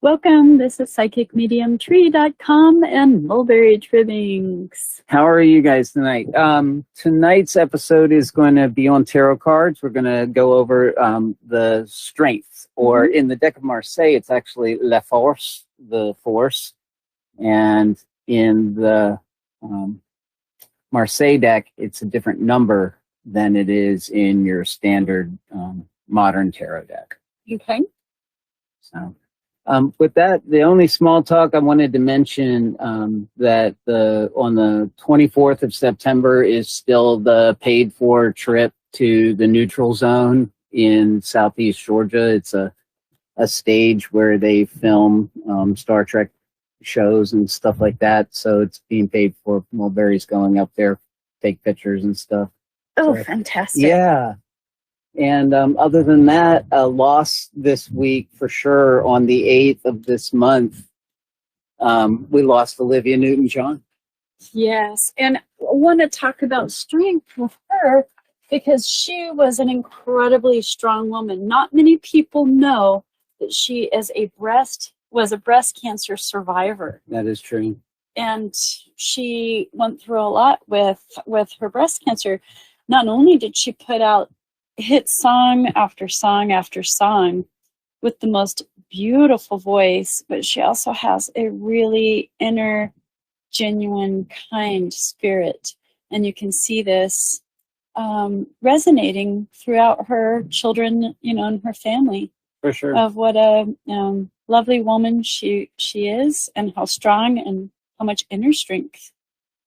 Welcome. This is psychicmediumtree.com and Mulberry Trimmings. How are you guys tonight? Tonight's episode is going to be on tarot cards. We're going to go over the strength, or in the deck of Marseille, it's actually La Force, the force. And in the Marseille deck, it's a different number than it is in your standard modern tarot deck. Okay. So. With that, the only small talk I wanted to mention that on the 24th of September is still the paid-for trip to the neutral zone in Southeast Georgia. It's a stage where they film Star Trek shows and stuff like that. So it's being paid for. Mulberry's going up there, take pictures and stuff. Oh, so, fantastic. Yeah. And other than that, a loss this week for sure. On the 8th of this month, we lost Olivia Newton-John. Yes, and I want to talk about strength with her because she was an incredibly strong woman. Not many people know that she was a breast cancer survivor. That is true. And she went through a lot with her breast cancer. Not only did she put out hit song after song after song with the most beautiful voice, but she also has a really inner, genuine, kind spirit. And you can see this resonating throughout her children, and her family. For sure. Of what a lovely woman she is, and how strong and how much inner strength.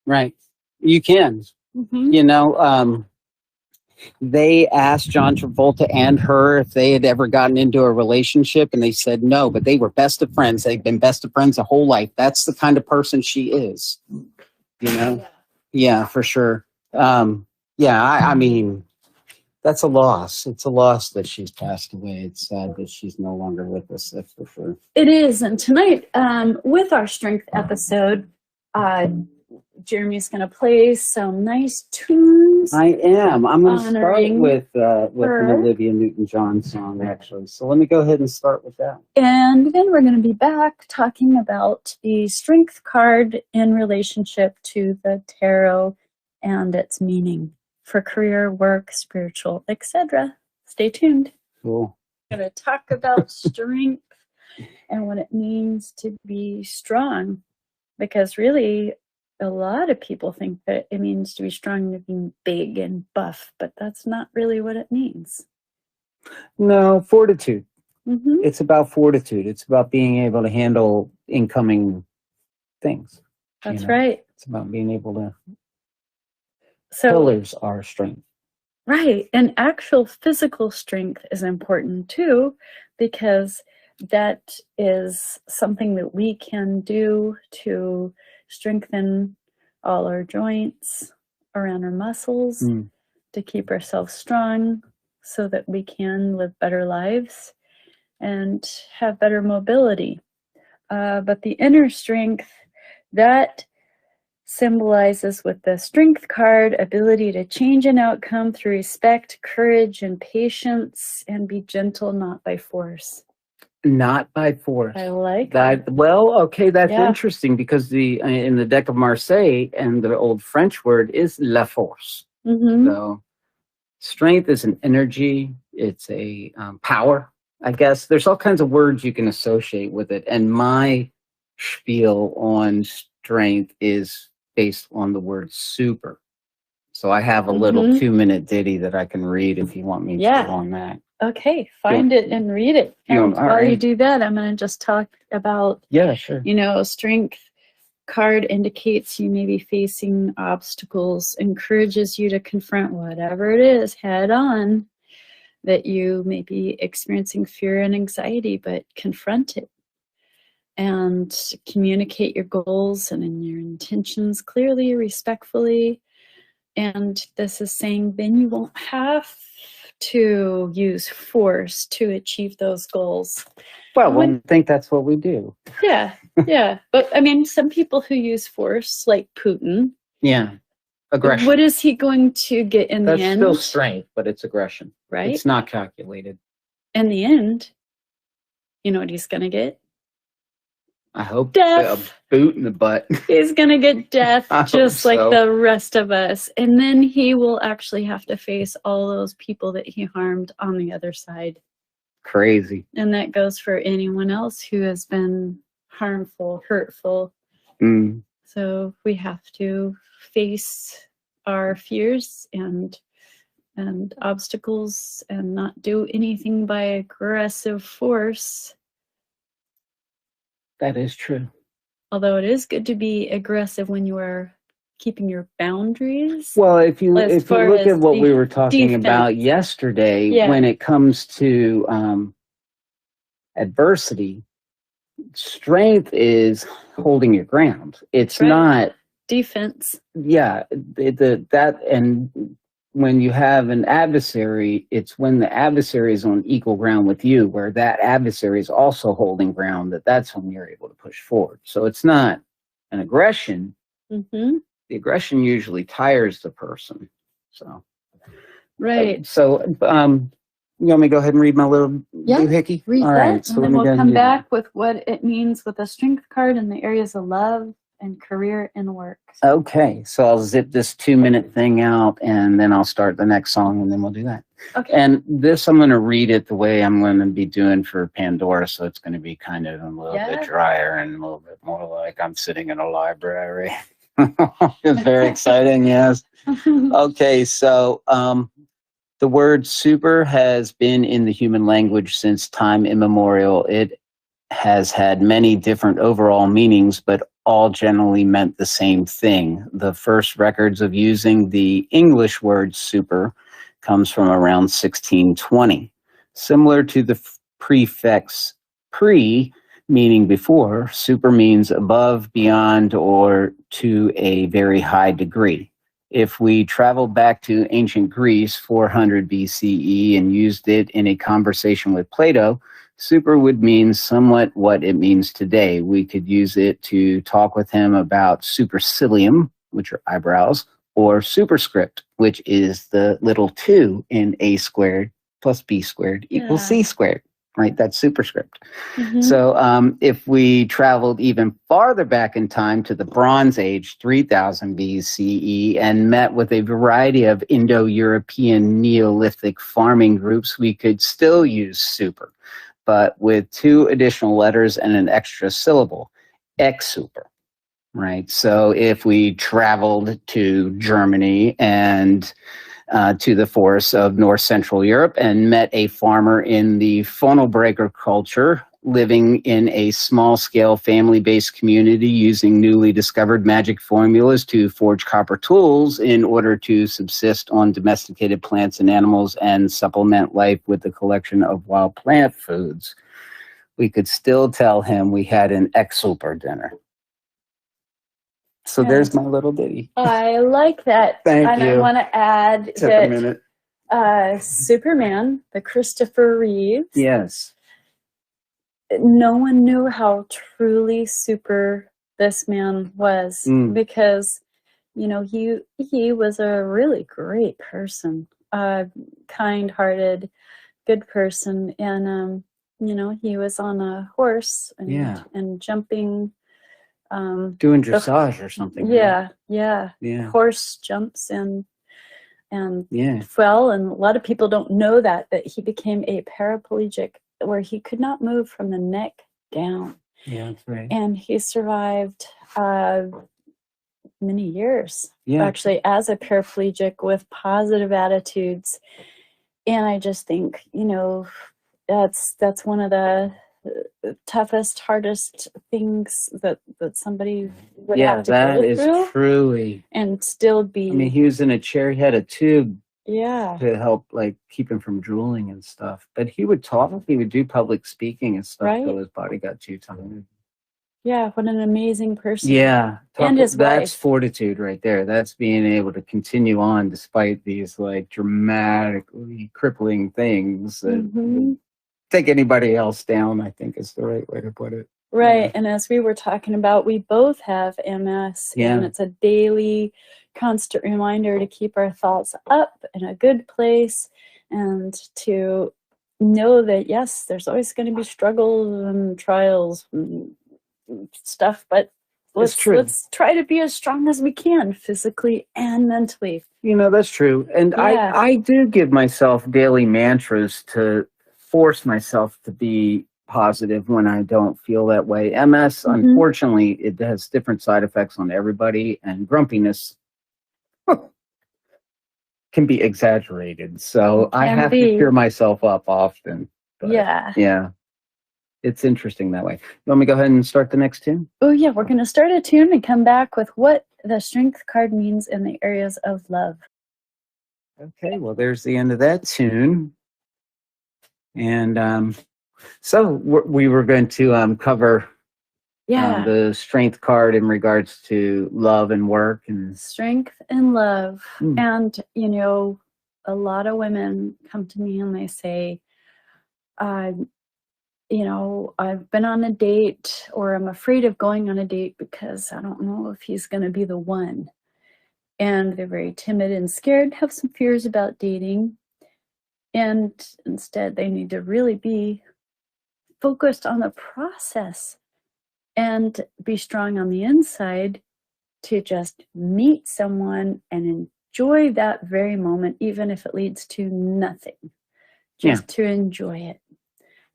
Right. You can. Mm-hmm. They asked John Travolta and her if they had ever gotten into a relationship, and they said no, but they were best of friends. They've been best of friends their whole life. That's the kind of person she is, Yeah, for sure. I mean, that's a loss. It's a loss that she's passed away. It's sad that she's no longer with us, that's for sure. It is. And tonight, with our strength episode, Jeremy's going to play some nice tunes. I am. I'm going to start with an Olivia Newton-John song, actually. So let me go ahead and start with that. And then we're going to be back talking about the strength card in relationship to the tarot and its meaning for career, work, spiritual, etc. Stay tuned. Cool. We're going to talk about strength and what it means to be strong. Because really, a lot of people think that it means to be strong and being big and buff, but that's not really what it means. No, fortitude. Mm-hmm. It's about fortitude. It's about being able to handle incoming things. That's right. It's about being able to pillars our strength. Right. And actual physical strength is important too, because that is something that we can do to strengthen all our joints around our muscles, to keep ourselves strong so that we can live better lives and have better mobility. But the inner strength, that symbolizes with the strength card ability to change an outcome through respect, courage, and patience, and be gentle, not by force. Not by force. I like that. Well, okay, that's interesting because in the deck of Marseille, and the old French word is la force. Mm-hmm. So strength is an energy. It's a power, I guess. There's all kinds of words you can associate with it. And my spiel on strength is based on the word super. So I have a little 2-minute ditty that I can read if you want me to on that. Okay, find it and read it. And while you do that, I'm going to just talk about, strength card indicates you may be facing obstacles, encourages you to confront whatever it is head on, that you may be experiencing fear and anxiety, but confront it and communicate your goals and your intentions clearly, respectfully. And this is saying then you won't have to use force to achieve those goals. Well, I think that's what we do. Yeah. But I mean, some people who use force, like Putin. Yeah. Aggression. What is he going to get in the end? That's still strength, but it's aggression. Right. It's not calculated. In the end, you know what he's going to get? I hope Death. a boot in the butt. He's gonna get death I just hope like so. the rest of us. And then he will actually have to face all those people that he harmed on the other side. Crazy. And that goes for anyone else who has been harmful, hurtful. Mm. So we have to face our fears and obstacles and not do anything by aggressive force. That is true. Although it is good to be aggressive when you are keeping your boundaries. Well, if you As far look as at what we were talking defense. about yesterday, Yeah. when it comes to adversity, strength is holding your ground. It's Right. not Defense. Yeah, that and when you have an adversary, it's when the adversary is on equal ground with you, where that adversary is also holding ground, that's when you're able to push forward. So it's not an aggression. Mm-hmm. The aggression usually tires the person. So Right. So you want me to go ahead and read my little doohickey? Read All that, right, so and let then me we'll go ahead come and do that. back with what it means with a strength card in the areas of love and career and work. Okay, so I'll zip this 2-minute thing out, and then I'll start the next song, and then we'll do that. Okay. And this, I'm going to read it the way I'm going to be doing for Pandora, so it's going to be kind of a little bit drier and a little bit more like I'm sitting in a library. It's very exciting, yes. Okay, so the word super has been in the human language since time immemorial. It has had many different overall meanings, but all generally meant the same thing. The first records of using the English word super comes from around 1620. Similar to the prefix pre, meaning before, super means above, beyond, or to a very high degree. If we travel back to ancient Greece, 400 BCE, and used it in a conversation with Plato, super would mean somewhat what it means today. We could use it to talk with him about supercilium, which are eyebrows, or superscript, which is the little 2 in a squared plus b squared equals c squared, right? That's superscript. Mm-hmm. So if we traveled even farther back in time to the Bronze Age, 3000 BCE, and met with a variety of Indo-European Neolithic farming groups, we could still use super, but with 2 additional letters and an extra syllable, ex-super, right? So if we traveled to Germany and to the forests of North Central Europe and met a farmer in the funnel breaker culture, living in a small-scale family-based community using newly discovered magic formulas to forge copper tools in order to subsist on domesticated plants and animals and supplement life with a collection of wild plant foods, we could still tell him we had an ex-super dinner. So there's my little ditty. I like that. Thank you. I want to add Took a minute. Superman, the Christopher Reeves. Yes. No one knew how truly super this man was because, you know, he was a really great person, kind-hearted, good person, and you know, he was on a horse and jumping. Doing dressage or something. Yeah, right? yeah. Horse jumps and fell, and a lot of people don't know that he became a paraplegic where he could not move from the neck down. Yeah, that's right. And he survived many years, Yeah. actually, as a paraplegic with positive attitudes. And I just think, you know, that's one of the toughest, hardest things that somebody would have to go through. Yeah, that is truly. And still be. I mean, he was in a chair, he had a tube. Yeah. To help, like, keep him from drooling and stuff. But he would talk, he would do public speaking and stuff until his body got too tired. Yeah, what an amazing person. Yeah. And his that's wife. Fortitude right there. That's being able to continue on despite these, like, dramatically crippling things that take anybody else down, I think is the right way to put it. Right. Yeah. And as we were talking about, we both have MS, and it's a daily, constant reminder to keep our thoughts up in a good place and to know that, yes, there's always going to be struggles and trials and stuff, but It's true. let's try to be as strong as we can, physically and mentally. That's true. And Yeah. I do give myself daily mantras to force myself to be positive when I don't feel that way. MS, unfortunately, it has different side effects on everybody, and grumpiness can be exaggerated. So I have to cheer myself up often. But yeah, it's interesting that way. You want me to go ahead and start the next tune? Oh, yeah. We're going to start a tune and come back with what the strength card means in the areas of love. Okay, well, there's the end of that tune. And so we were going to cover the strength card in regards to love and work and strength and love. And, a lot of women come to me and they say, I've been on a date, or I'm afraid of going on a date because I don't know if he's going to be the one. And they're very timid and scared, have some fears about dating. And instead, they need to really be focused on the process and be strong on the inside to just meet someone and enjoy that very moment, even if it leads to nothing. Just to enjoy it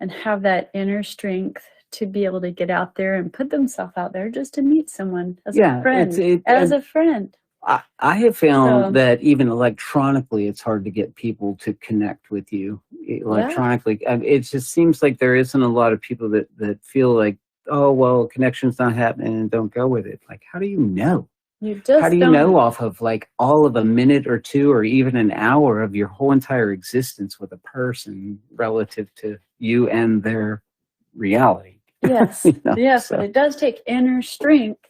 and have that inner strength to be able to get out there and put themselves out there just to meet someone as a friend. A friend. I have found that even electronically, it's hard to get people to connect with you electronically. It just seems like there isn't a lot of people that feel like, oh, well, connection's not happening and don't go with it. Like, how do you know? How do you know off of like all of a minute or two or even an hour of your whole entire existence with a person relative to you and their reality? Yes, yes, but it does take inner strength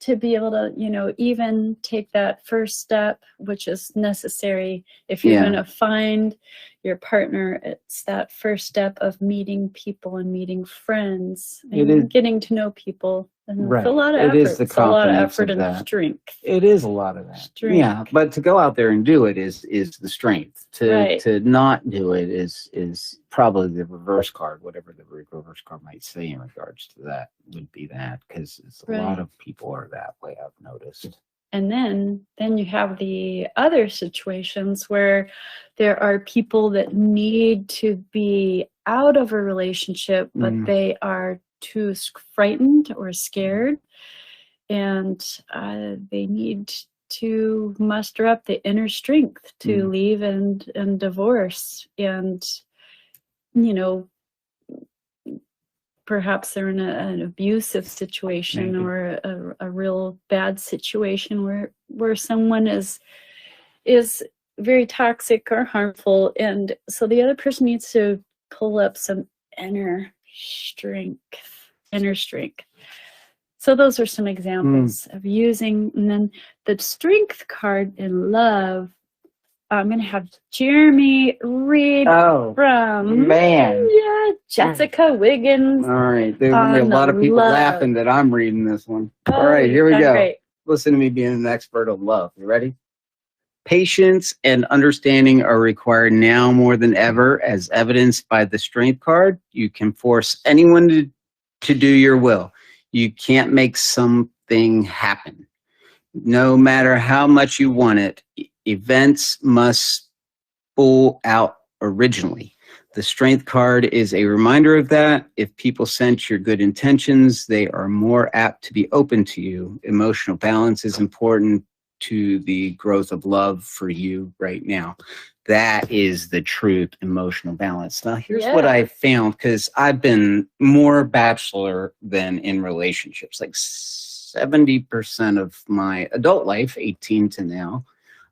to be able to, even take that first step, which is necessary if you're going to find your partner. It's that first step of meeting people and meeting friends and getting to know people. And it's a lot of effort. It is the it's a lot of effort of and strength. It is a lot of that. Strength. Yeah, but to go out there and do it is the strength. To not do it is probably the reverse card, whatever the reverse card might say in regards to that would be that, because a lot of people are that way, I've noticed. And then you have the other situations where there are people that need to be out of a relationship, but they are too frightened or scared, and they need to muster up the inner strength to leave and divorce. And perhaps they're in an abusive situation or a real bad situation where someone is very toxic or harmful, and so the other person needs to pull up some inner strength. So those are some examples of using. And then the strength card in love, I'm going to have Jeremy read from Jessica Wiggins. All right. There's going to be a lot of people laughing that I'm reading this one. All right, here we go. Great. Listen to me being an expert of love. You ready? Patience and understanding are required now more than ever, as evidenced by the strength card. You can force anyone to do your will. You can't make something happen. No matter how much you want it, events must pull out originally. The strength card is a reminder of that. If people sense your good intentions, they are more apt to be open to you. Emotional balance is important to the growth of love for you right now. That is the truth, emotional balance. Now, here's what I found, because I've been more bachelor than in relationships. Like 70% of my adult life, 18 to now,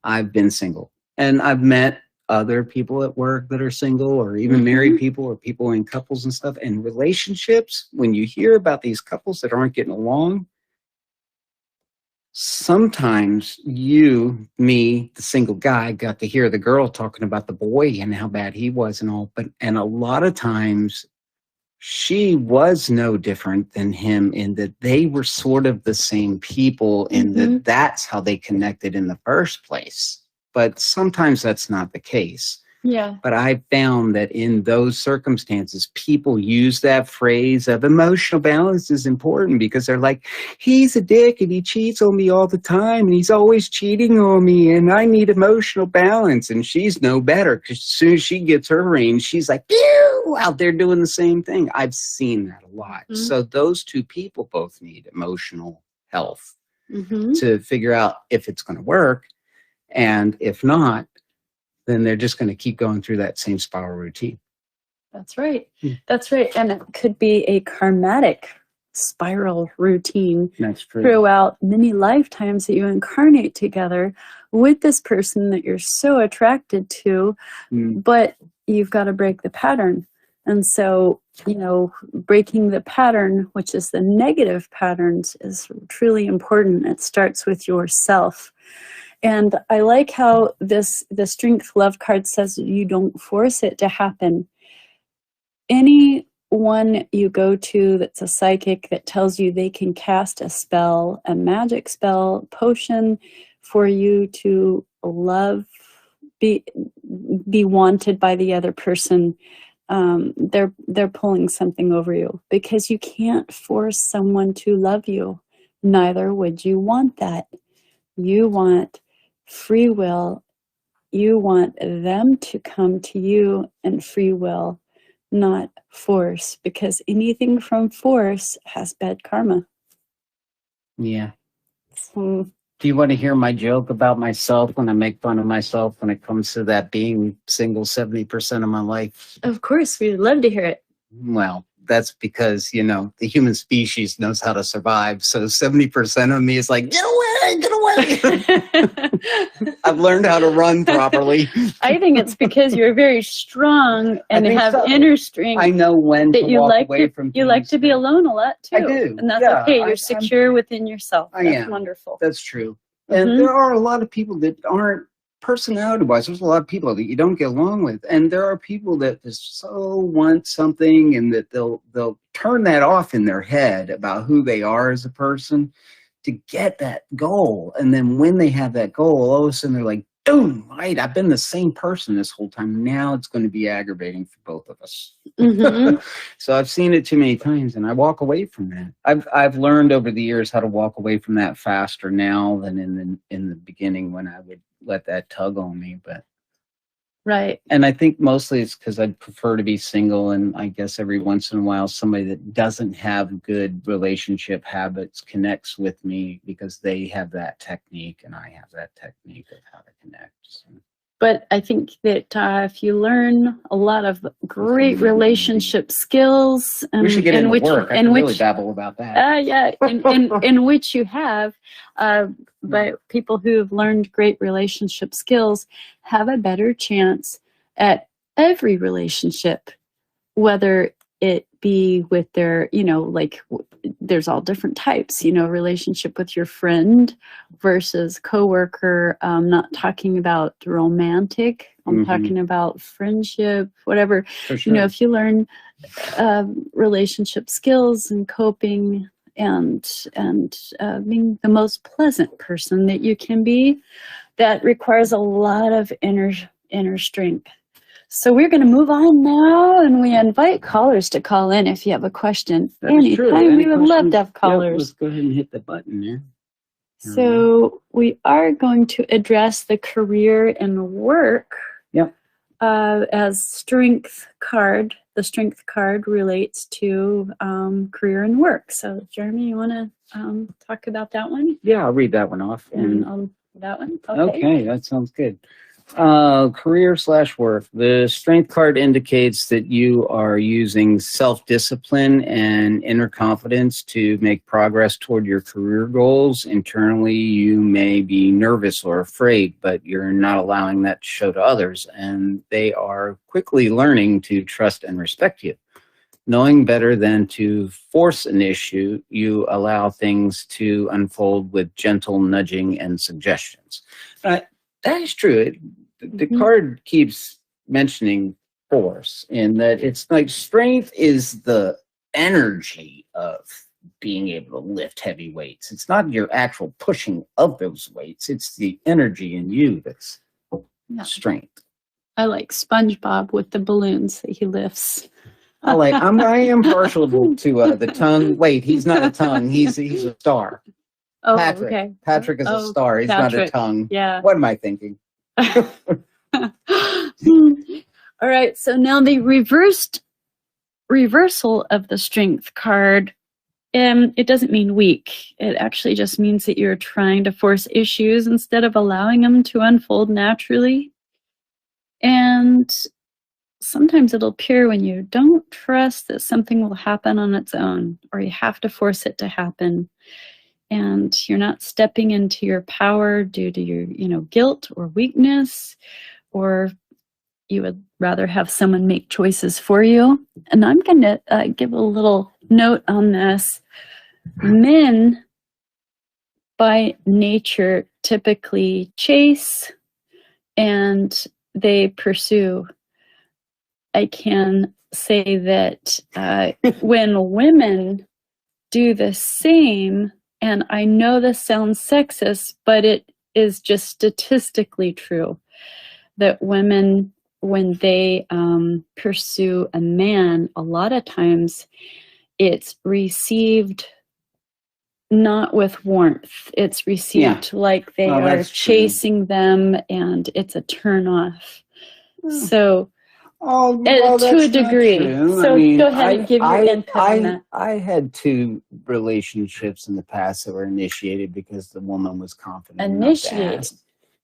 I've been single. And I've met other people at work that are single, or even married people, or people in couples and stuff. And relationships, when you hear about these couples that aren't getting along, sometimes me, the single guy, got to hear the girl talking about the boy and how bad he was and all. And a lot of times she was no different than him, in that they were sort of the same people, that's how they connected in the first place. But sometimes that's not the case. Yeah. But I found that in those circumstances, people use that phrase of emotional balance is important because they're like, he's a dick and he cheats on me all the time and he's always cheating on me and I need emotional balance. And she's no better because as soon as she gets her range, she's like, pew, out there doing the same thing. I've seen that a lot. Mm-hmm. So those two people both need emotional health Mm-hmm. to figure out if it's going to work. And if not, then they're just going to keep going through that same spiral routine. That's right. That's right. And it could be a karmatic spiral routine. That's true. Throughout many lifetimes that you incarnate together with this person that you're so attracted to, but you've got to break the pattern. And so, breaking the pattern, which is the negative patterns, is truly important. It starts with yourself. And I like how the Strength Love card says you don't force it to happen. Anyone you go to that's a psychic that tells you they can cast a spell, a magic spell, potion for you to love, be wanted by the other person, they're pulling something over you, because you can't force someone to love you. Neither would you want that. You want free will. You want them to come to you in free will, not force, because anything from force has bad karma. Yeah. So, do you want to hear my joke about myself when I make fun of myself when it comes to that being single 70% of my life? of course, we'd love to hear it. Well, that's because, the human species knows how to survive. So 70% of me is like, get away, get away. I've learned how to run properly. I think it's because you're very strong and have inner strength. I know when that to you walk like away to, from you like things. to be alone a lot too. I do. And that's Yeah, okay. You're secure within yourself. That's wonderful. That's true. And there are a lot of people that aren't, personality-wise, there's a lot of people that you don't get along with, and there are people that just so want something, and that they'll turn that off in their head about who they are as a person to get that goal. And then when they have that goal, all of a sudden they're like, boom, right, I've been the same person this whole time. Now it's going to be aggravating for both of us. So I've seen it too many times, and I walk away from that. I've learned over the years how to walk away from that faster now than in the beginning when I would let that tug on me. But right. And I think mostly it's because I'd prefer to be single, and I guess every once in a while somebody that doesn't have good relationship habits connects with me because they have that technique and I have that technique of how to connect. So. But I think that if you learn a lot of great relationship skills, we should get into work. I can really babble about that. Yeah, in which you have, but people who have learned great relationship skills have a better chance at every relationship, whether it be with their, there's all different types, relationship with your friend versus coworker. I'm not talking about romantic. I'm talking about friendship, whatever. For sure. If you learn relationship skills and coping and being the most pleasant person that you can be, that requires a lot of inner strength. So we're going to move on now, and we invite callers to call in if you have a question. Anytime, we would love to have callers. Let's go ahead and hit the button there. So we are going to address the career and work as strength card. The strength card relates to career and work. So Jeremy, you want to talk about that one? Yeah, I'll read that one off. And that one? Okay, that sounds good. Career/work. The strength card indicates that you are using self-discipline and inner confidence to make progress toward your career goals. Internally, you may be nervous or afraid, but you're not allowing that to show to others, and they are quickly learning to trust and respect you. Knowing better than to force an issue, you allow things to unfold with gentle nudging and suggestions. That is true. The card keeps mentioning force, in that it's like strength is the energy of being able to lift heavy weights. It's not your actual pushing of those weights. It's the energy in you that's strength. I like SpongeBob with the balloons that he lifts. I am partial to the tongue. Wait, he's not a tongue. He's a star. Oh, Patrick. okay. Patrick is a star. He's not a Patrick. tongue. Yeah. What am I thinking? All right. So now the reversal of the strength card. It doesn't mean weak. It actually just means that you're trying to force issues instead of allowing them to unfold naturally. And sometimes it'll appear when you don't trust that something will happen on its own, or you have to force it to happen. And you're not stepping into your power due to your, guilt or weakness, or you would rather have someone make choices for you. And I'm going to give a little note on this. Men, by nature, typically chase and they pursue. I can say that when women do the same, and I know this sounds sexist, but it is just statistically true, that women, when they pursue a man, a lot of times it's received not with warmth. It's received like they are chasing them, and it's a turn off. So to a degree. So go ahead and give your input on that. I had 2 relationships in the past that were initiated because the woman was confident. Initiated.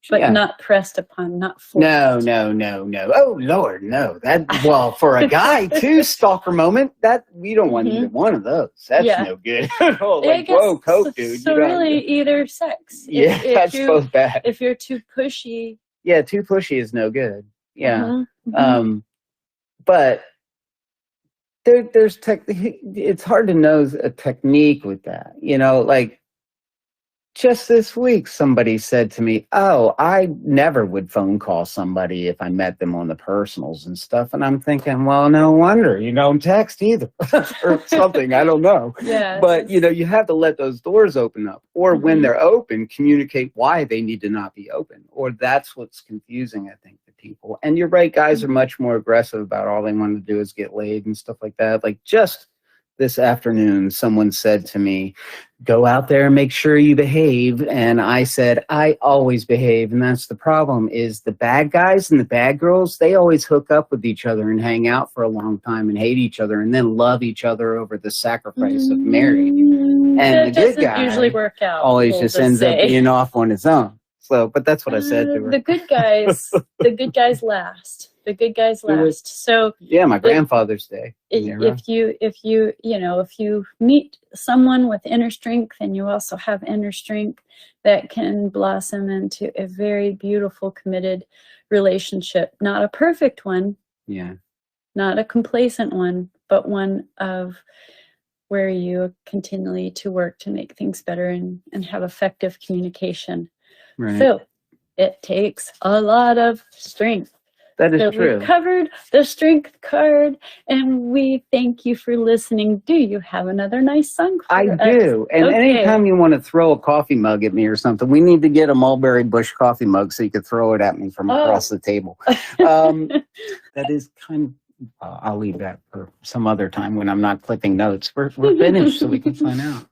But not pressed upon, not forced. No. Oh Lord, no. For a guy too, stalker moment. That we don't want either one of those. That's no good. Whoa, coke, dude. So really, either sex. Yeah, that's both bad. If you're too pushy. Yeah, too pushy is no good. Yeah. But there's it's hard to know a technique with that. Just this week, somebody said to me, "Oh, I never would phone call somebody if I met them on the personals and stuff." And I'm thinking, well, no wonder you don't text either or something. I don't know. Yeah. But, you have to let those doors open up, or when they're open, communicate why they need to not be open. Or that's what's confusing, I think, to people. And you're right. Guys are much more aggressive about all they want to do is get laid and stuff like that. Like just this afternoon, someone said to me, "Go out there and make sure you behave." And I said, I always behave. And that's the problem, is the bad guys and the bad girls, they always hook up with each other and hang out for a long time and hate each other and then love each other over the sacrifice of marrying. And the good guy usually work out, always just ends up being off on his own. So, but that's what I said to her. The good guys last. The good guys last. So yeah, my grandfather's day. If you meet someone with inner strength, and you also have inner strength, that can blossom into a very beautiful, committed relationship. Not a perfect one. Yeah. Not a complacent one, but one of where you continually to work to make things better and have effective communication. Right. So it takes a lot of strength. That is true. We covered the strength card, and we thank you for listening. Do you have another nice song for us? I do. And anytime you want to throw a coffee mug at me or something, we need to get a Mulberry Bush coffee mug so you could throw it at me from across the table. That is kind of, I'll leave that for some other time when I'm not clipping notes. We're finished, so we can sign out.